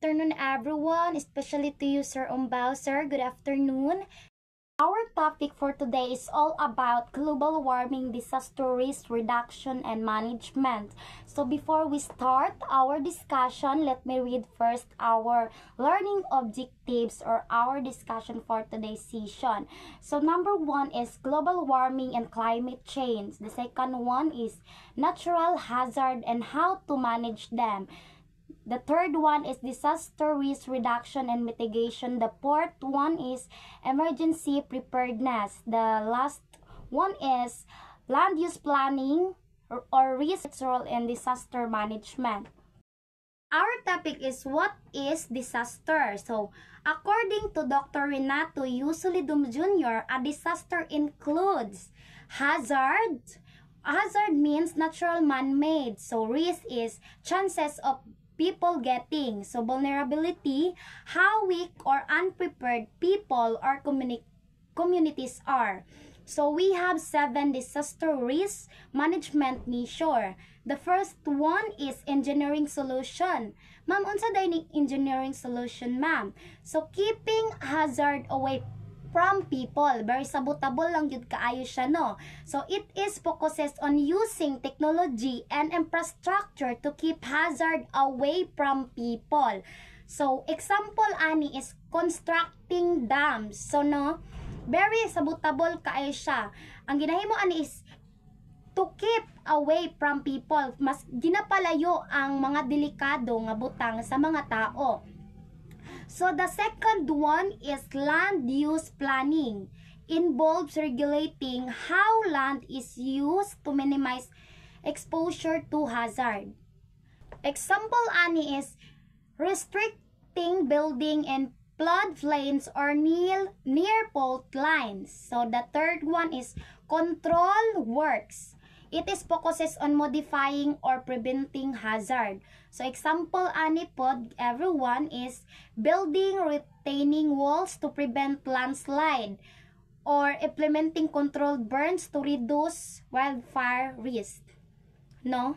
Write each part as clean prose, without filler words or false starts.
afternoon, everyone, especially to you, Sir Umbao. Sir, good afternoon. Our topic for today is all about global warming, disaster risk reduction, and management. So before we start our discussion, let me read first our learning objectives or our discussion for today's session. So number 1 is global warming and climate change. The second one is natural hazard and how to manage them. The third one is disaster risk reduction and mitigation. The fourth one is emergency preparedness. The last one is land use planning or risk control and disaster management. Our topic is what is disaster. So, according to Dr. Renato Usolidum Jr., a disaster includes hazard. Hazard means natural man-made. So, risk is chances of people getting. So, vulnerability, how weak or unprepared people or communities are. So, we have 7 disaster risk management measure. The first one is engineering solution. Ma'am, unsa day ni engineering solution, ma'am? So, keeping hazard away from people. Very sabotable lang yun kaayo siya, no? So, it is focuses on using technology and infrastructure to keep hazard away from people. So, example ani is constructing dams. So, no? Very sabotable kaayo siya. Ang ginahimo ani is to keep away from people. Mas ginapalayo ang mga delikado nga butang sa mga tao. So, the second one is land use planning. Involves regulating how land is used to minimize exposure to hazard. Example ani is restricting building in floodplains or near fault lines. So, the third one is control works. It is focuses on modifying or preventing hazard. So, example ani pod everyone is building retaining walls to prevent landslide or implementing controlled burns to reduce wildfire risk. No?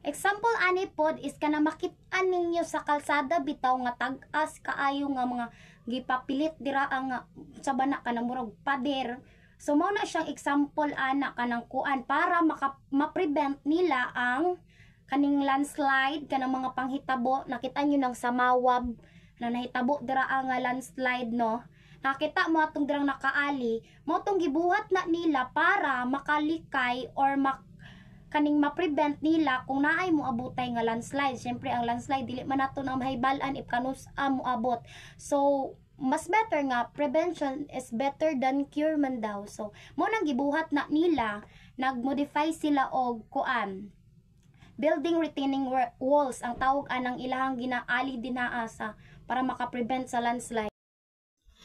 Example ani pod is kana makit-an ninyo sa kalsada bitaw nga tag-as kaayo nga mga gipapilit dira ang sa bana kanang murag pader. So, mao na siyang example ana kanang kuan para ma-prevent nila ang kaning landslide, kanang mga panghitabo. Nakita nyo ng samawab na nahitabo dira ang landslide, no? Nakita mo atong dirang nakaali, mo tong gibuhat na nila para makalikay or kaning ma-prevent nila kung naay mo abutay nga landslide. Siyempre, ang landslide, dili man nato na mahibalan if kanus mo abot. So, mas better nga, prevention is better than cure man daw. So, mo nang gibuhat na nila, nag-modify sila og kuan. Building retaining walls, ang tawag anang ilahang ginaali dinaasa para makaprevent sa landslide.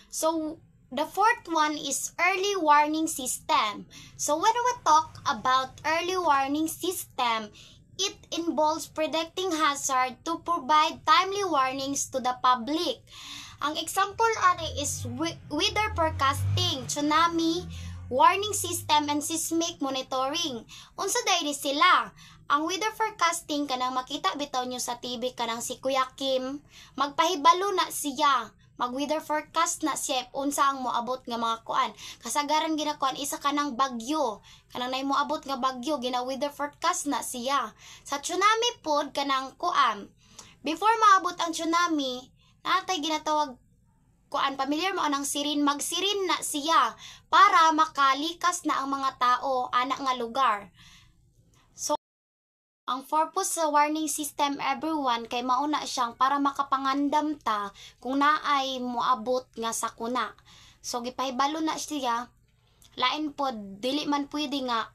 So, the fourth one is early warning system. So, when we talk about early warning system, it involves predicting hazard to provide timely warnings to the public. Ang example ani is weather forecasting, tsunami, warning system, and seismic monitoring. Unsa dayri sila? Ang weather forecasting kanang makita bitaw nyo sa TV kanang si Kuya Kim, magpahibalo na siya. Mag-weather forecast na siya unsa ang moabot nga mga kuan. Kasagaran ginakuan isa kanang bagyo. Kanang nay moabot nga bagyo, gina-weather forecast na siya. Sa tsunami pod kanang kuan. Before maabot ang tsunami, natay ginatawag kuan, familiar mo anang sirin, magsirin na siya para makalikas na ang mga tao ana nga lugar. So, ang purpose sa warning system everyone kay mauna siyang para makapangandam ta kung naay moabot nga sakuna. So, gipahibalo na siya, lain pod dili man pwede nga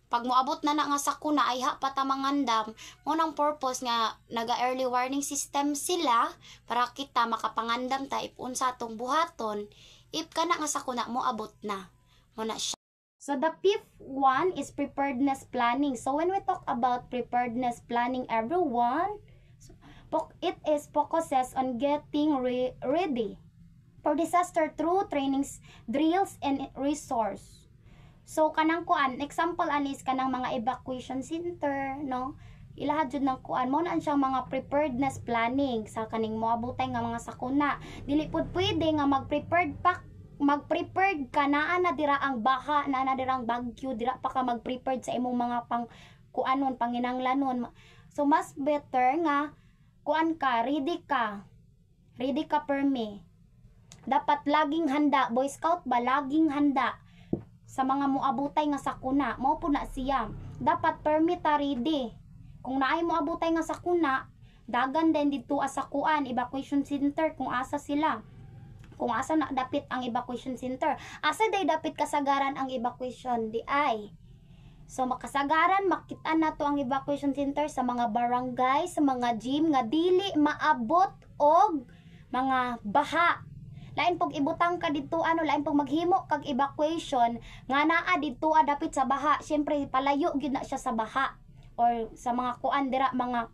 pag moabot na nga sakuna ay pa ta mangandam. Unang purpose nga naga-early warning system sila para kita makapangandam ta if unsa atong buhaton if kana nga sakuna moabot na. Muna siya. So the fifth one is preparedness planning. So when we talk about preparedness planning everyone, it is focuses on getting ready for disaster through trainings, drills, and resource. So, kanang kuan, example anis kanang mga evacuation center, no? ilaha jud ng kuan mo na siyang mga preparedness planning sa kaning moabutay nga mga sakuna. Dili pud pwede nga mag-prepared ka naa na dira ang baha, naa na dira ang bagyo, dira pa ka mag-prepared sa imong mga kuanon panginanglanon. So mas better nga kuan ka, ready ka permi. Dapat laging handa, Boy Scout ba, laging handa sa mga moabutay nga sakuna. Mao po na siya, dapat permit ready. Kung naay moabutay nga sakuna, dagan din dito sa kuan evacuation center kung asa sila, kung asa na dapit ang evacuation center, asa day dapit kasagaran ang evacuation di ay. So makasagaran makita na to ang evacuation center sa mga barangay, sa mga gym nga dili maabot og mga baha. Lain pog ibutang ka dito lain pog maghimo kag evacuation nga naa dito dapit sa baha, syempre palayo gyud na siya sa baha or sa mga kuan dira, mga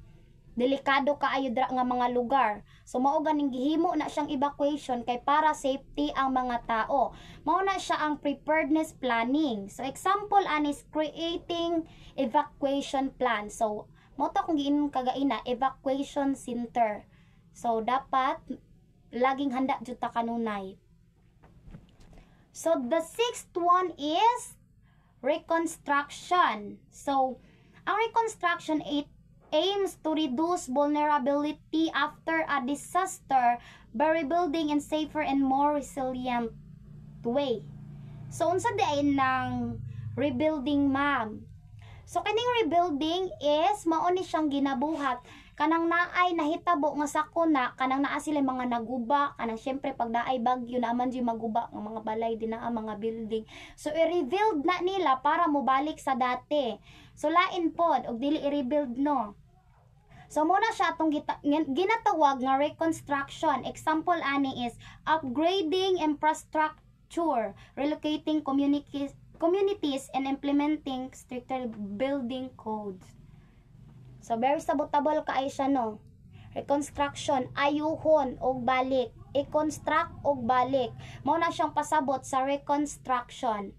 delikado kaayo dira nga mga lugar. So mao ganing gihimo na siyang evacuation kay para safety ang mga tao. Mao na siya ang preparedness planning. So example is creating evacuation plan. So mo to kung giinom kagaina evacuation center. So dapat laging handa jud ta kanunay. So the sixth one is reconstruction. So ang reconstruction aims to reduce vulnerability after a disaster by rebuilding in safer and more resilient way. So unsa diay ng rebuilding, ma'am? So kining rebuilding is mao ni siyang ginabuhat kanang naay nahitabo nga sakuna, kanang naa sila mga naguba, kanang syempre pag naay bagyo naaman di maguba nga mga balay dinaa mga building. So i-rebuild na nila para mobalik sa dati. So lain pod og dili i-rebuild no. So muna siya atong ginatawag nga reconstruction. Example ani is upgrading infrastructure, relocating communities and implementing stricter building codes. So very sabotable kaay siya no. Reconstruction, ayuhon og balik, i-construct og balik. Mao na siyang pasabot sa reconstruction.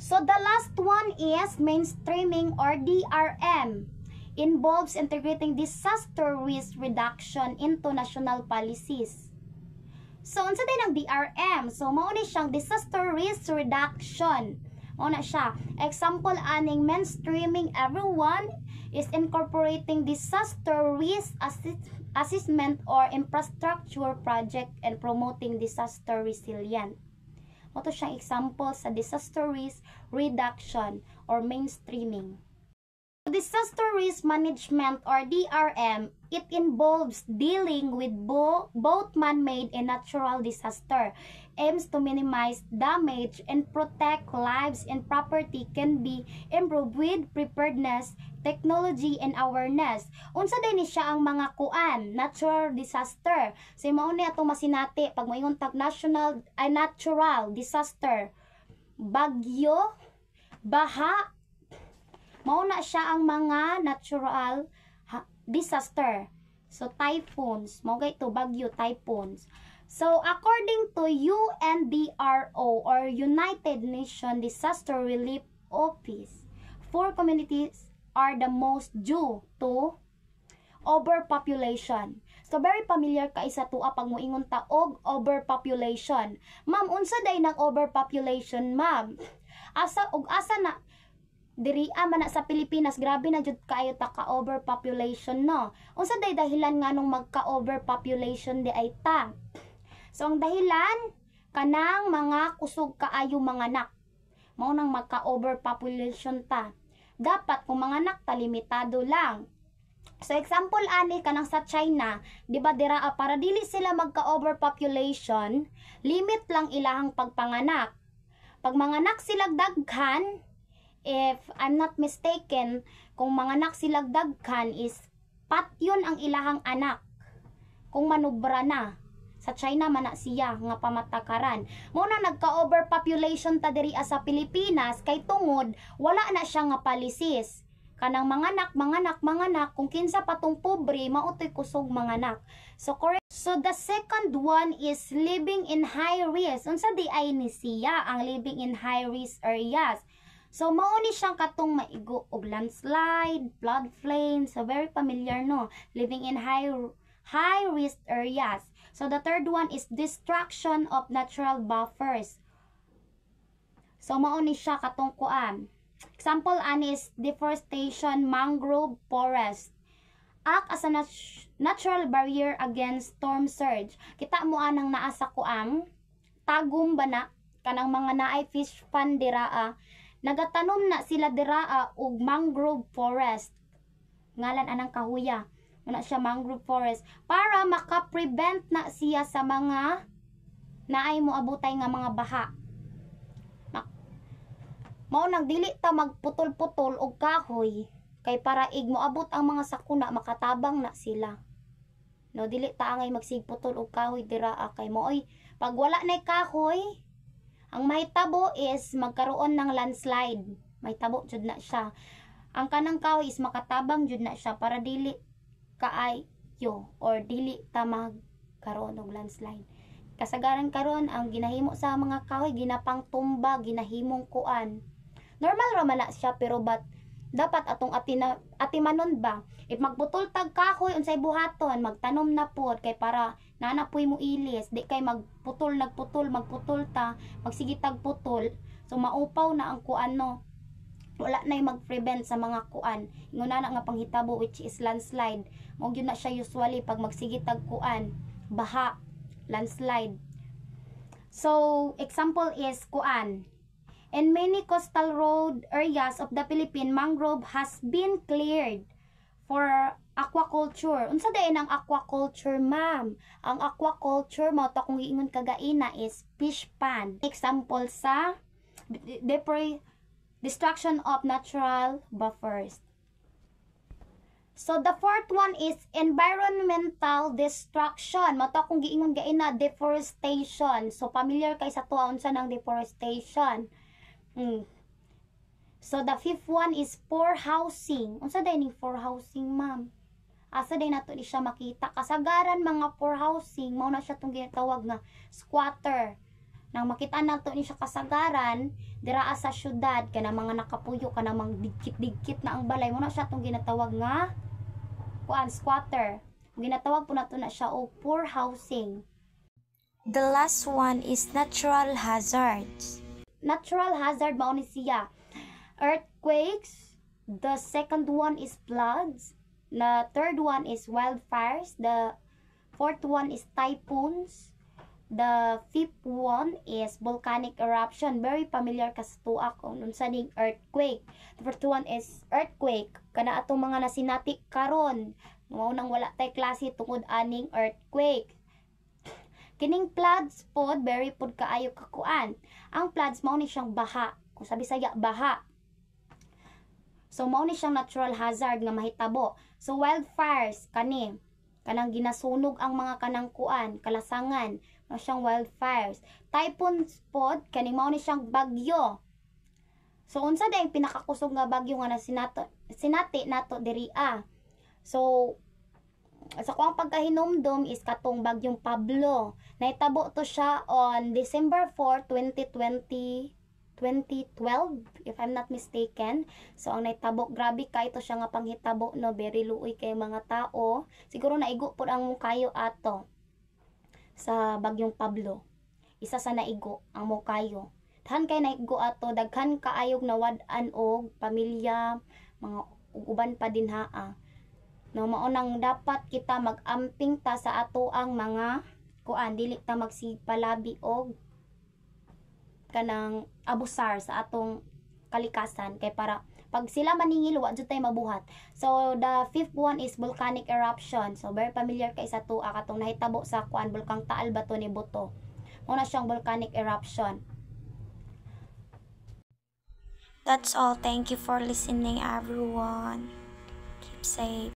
So the last one is mainstreaming or DRM. Involves integrating disaster risk reduction into national policies. So unsa din ang DRM? So mao ni siyang disaster risk reduction. Mao na siya. Example aning mainstreaming everyone is incorporating disaster risk assessment or infrastructure project and promoting disaster resilience. Mao to siyang example sa disaster risk reduction or mainstreaming. Disaster risk management or DRM, it involves dealing with both man-made and natural disaster, aims to minimize damage and protect lives and property, can be improved with preparedness, technology, and awareness. Unsa din ni siya ang mga kuan, natural disaster. So mao ni atong masinati pag moingon tag natural disaster, bagyo, baha, mao na siya ang mga natural disaster. So typhoons, mao gay to bagyo, typhoons. So according to UNDRO or United Nations Disaster Relief Office, 4 communities are the most due to overpopulation. So very familiar ka isa tuwa pag moingon ta og overpopulation. Ma'am, unsa day ng overpopulation, ma'am? Asa na diri man na sa Pilipinas, grabe na jud kaayo ta ka overpopulation no. Unsa day dahilan nganong magka overpopulation di ay ta? So ang dahilan kanang mga kusog kaayo mga anak. Mao nang magka overpopulation ta. Dapat kung mga anak ta limitado lang. So example ani kanang sa China, di ba dira para dili sila magka overpopulation, limit lang ilahang pagpanganak. Pag manganak sila daghan, if I'm not mistaken, kung manganak sila daghan is patyon ang ilahang anak. Kung manubra na. Sa China man na siya nga pamatakaran. Muna nagka-overpopulation ta diri sa Pilipinas kay tungod wala na siya nga policies. Kanang manganak, kung kinsa patong pobre, mautoy kusog manganak. So correct. So the second one is living in high risk. Unsa di ay ni siya ang living in high risk areas? So mao ni siyang katong maigo og landslide, flood flames, so very familiar no, living in high risk areas. So the third one is destruction of natural buffers. So mao ni siya katong kuan. Example ani is deforestation, mangrove forest. Act as a natural barrier against storm surge. Kita mo anang naa sa kuam, tagum bana kanang mga naay fish pond diraa. Nagatanom na sila diraa og mangrove forest. Ngalan anang kahuya. Muna siya mangrove forest para maka-prevent na siya sa mga naay mo abutay nga mga baha. Mao nagdili ta magputol-putol og kahoy kay para ig moabot ang mga sakuna makatabang na sila. No dili ta angay magsigputol og kahoy diraa kay mooy pag wala nay kahoy ang mahitabo is magkaroon ng landslide. Mahitabo jud na siya. Ang kanang kahoy is makatabang jud na siya para dili kaayo or dili ta magkaroon og landslide. Kasagaran karon ang ginahimo sa mga kahoy ginapang tumba, ginahimong kuan. Normal ra man na siya pero dapat atong atimanon ba if magputol tag kahoy unsay buhaton magtanom na pod kay para nanapoy mo ilis di kay magputol magputol ta magsige tag putol so maupaw na ang kuan no wala na mag-prevent sa mga kuan inguna na nga panghitabo which is landslide mo gyud na siya usually pag magsige tag kuan baha landslide. So example is kuan. In many coastal road areas of the Philippines, mangrove has been cleared for aquaculture. Unsa day ang aquaculture, ma'am? Ang aquaculture mo to kung giingon kagaina is fish pond. Example sa destruction of natural buffers. So the fourth one is environmental destruction. Mo to kung giingon gaina deforestation. So familiar kay sa tuwa unsa nang deforestation. So the fifth one is poor housing. Unsa day ning poor housing, ma'am? Asa day nato ni siya makita kasagaran mga poor housing mao na siya tong ginatawag nga squatter. Nang makita nato ni siya kasagaran diraa sa syudad kana mga nakapuyo kana mga dikit-dikit na ang balay mao na siya tong ginatawag nga kuan squatter. Ginatawag po nato na siya og poor housing. The last one is natural hazards. Natural hazard mao ni siya earthquakes, the second one is floods, the third one is wildfires, the fourth one is typhoons, the fifth one is volcanic eruption. Very familiar ka sa tuwa kung unsa ning earthquake. The first one is earthquake kana atong mga nasinati karon mao nang wala tay klase tungod aning earthquake. Kining floods pod very pod kaayo kakuan. Ang floods mao ni siyang baha. Kung sa Bisaya baha. So mao ni siyang natural hazard nga mahitabo. So wildfires kanang ginasunog ang mga kanang kuan, kalasangan, mao siyang wildfires. Typhoons pod kani mao ni siyang bagyo. So unsa day pinakakusog nga bagyo nga sinati nato diri So sa kuang pagkahinomdom is katong bagyong Pablo. Naitabo to siya on December 4, 2012, if I'm not mistaken. So ang naitabo, grabe kay to siya nga panghitabo no, very luoy kay mga tao. Siguro naigo po ang mukayo ato sa bagyong Pablo. Isa sa naigo ang mukayo. Daghan kay naigo ato, daghan kaayog nawad-an og pamilya, mga uban pa din haa. No, maunang dapat kita mag-amping ta sa ato ang mga kuan, dili ta magsipalabi og kanang abusar sa atong kalikasan kay para pag sila maningil wa jud tay mabuhat. So the fifth one is volcanic eruption. So very familiar kay sa tuwa katong nahitabo sa kuan bulkang Taal Bato ni Boto. Mao na siyang volcanic eruption. That's all. Thank you for listening, everyone. Keep safe.